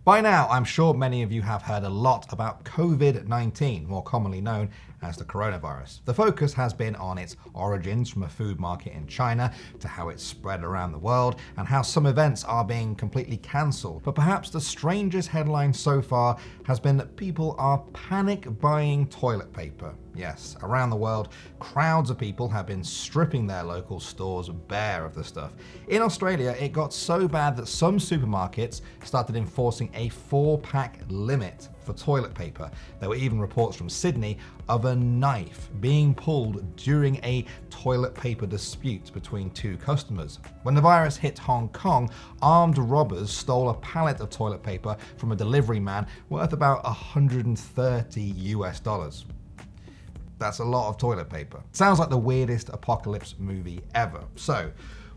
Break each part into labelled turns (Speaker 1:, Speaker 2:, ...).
Speaker 1: By now, I'm sure many of you have heard a lot about COVID-19, more commonly known as the coronavirus. The focus has been on its origins from a food market in China to how it's spread around the world and how some events are being completely cancelled. But perhaps the strangest headline so far has been that people are panic buying toilet paper. Yes, around the world, crowds of people have been stripping their local stores bare of the stuff. In Australia, it got so bad that some supermarkets started enforcing a 4-pack limit for toilet paper. There were even reports from Sydney of a knife being pulled during a toilet paper dispute between two customers. When the virus hit Hong Kong, armed robbers stole a pallet of toilet paper from a delivery man worth about $130. That's a lot of toilet paper. Sounds like the weirdest apocalypse movie ever. So,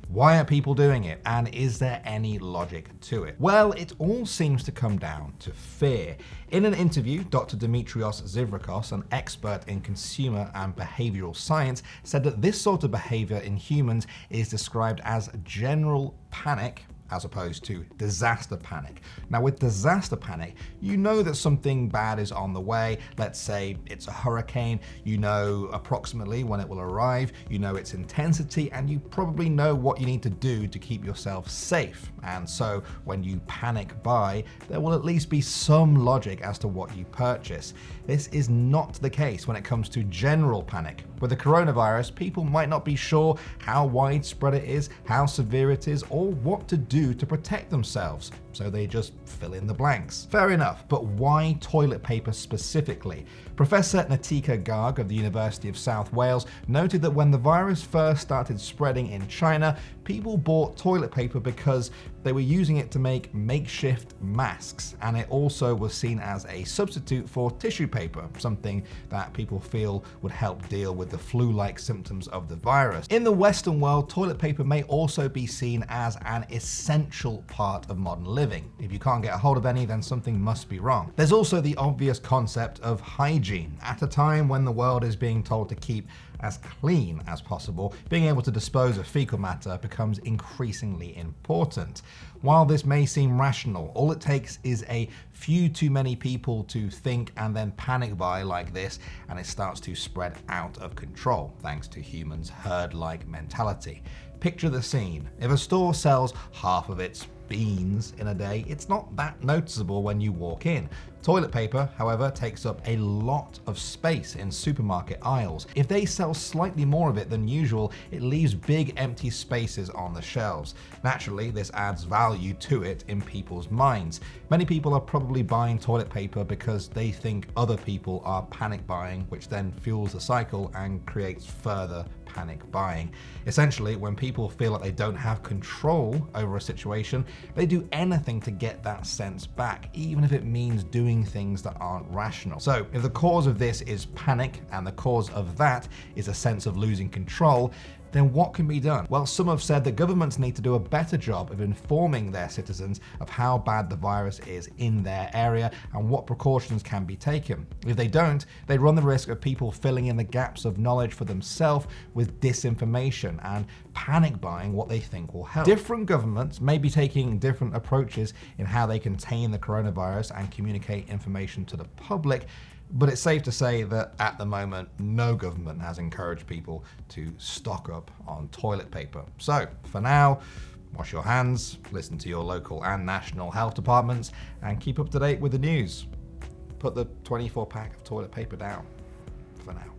Speaker 1: why are people doing it, and is there any logic to it? Well, it all seems to come down to fear. In an interview, Dr. Dimitrios Zivrakos, an expert in consumer and behavioral science, said that this sort of behavior in humans is described as general panic as opposed to disaster panic. Now, with disaster panic, you know that something bad is on the way. Let's say it's a hurricane. You know approximately when it will arrive, you know its intensity, and you probably know what you need to do to keep yourself safe. And so when you panic buy, there will at least be some logic as to what you purchase. This is not the case when it comes to general panic. With the coronavirus, people might not be sure how widespread it is, how severe it is, or what to do to protect themselves, so they just fill in the blanks. Fair enough, but why toilet paper specifically? Professor Natika Garg of the University of South Wales noted that when the virus first started spreading in China, people bought toilet paper because they were using it to make makeshift masks, and it also was seen as a substitute for tissue paper, something that people feel would help deal with the flu-like symptoms of the virus. In the Western world, toilet paper may also be seen as an essential part of modern living. If you can't get a hold of any, then something must be wrong. There's also the obvious concept of hygiene. At a time when the world is being told to keep as clean as possible, being able to dispose of fecal matter becomes increasingly important. While this may seem rational, all it takes is a few too many people to think and then panic buy like this, and it starts to spread out of control, thanks to humans' herd-like mentality. Picture the scene. If a store sells half of its beans in a day, it's not that noticeable when you walk in. Toilet paper, however, takes up a lot of space in supermarket aisles. If they sell slightly more of it than usual, it leaves big empty spaces on the shelves. Naturally, this adds value to it in people's minds. Many people are probably buying toilet paper because they think other people are panic buying, which then fuels the cycle and creates further panic buying. Essentially, when people feel like they don't have control over a situation, they do anything to get that sense back, even if it means doing things that aren't rational. So, if the cause of this is panic and the cause of that is a sense of losing control, then what can be done? Well, some have said that governments need to do a better job of informing their citizens of how bad the virus is in their area and what precautions can be taken. If they don't, they run the risk of people filling in the gaps of knowledge for themselves with disinformation and panic buying what they think will help. Different governments may be taking different approaches in how they contain the coronavirus and communicate information to the public, but it's safe to say that at the moment, no government has encouraged people to stock up on toilet paper. So, for now, wash your hands, listen to your local and national health departments, and keep up to date with the news. Put the 24-pack of toilet paper down for now.